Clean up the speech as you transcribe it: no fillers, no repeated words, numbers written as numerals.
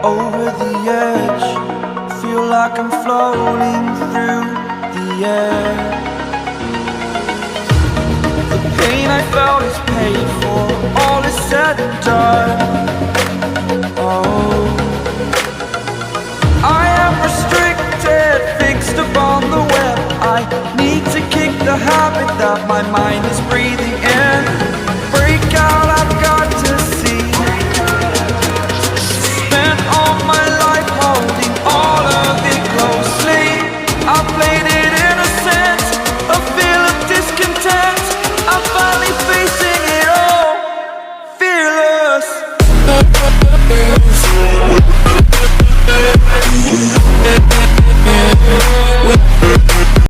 over the edge. Feel like I'm floating through the air. The pain I felt is paid for, all is said and done. Oh, I am restricted, fixed upon the web. I need to kick the habit that my mind is breathing in. Break out, I've got to see. Spent all my life holding all of it closely. I played it innocent, a feel of discontent.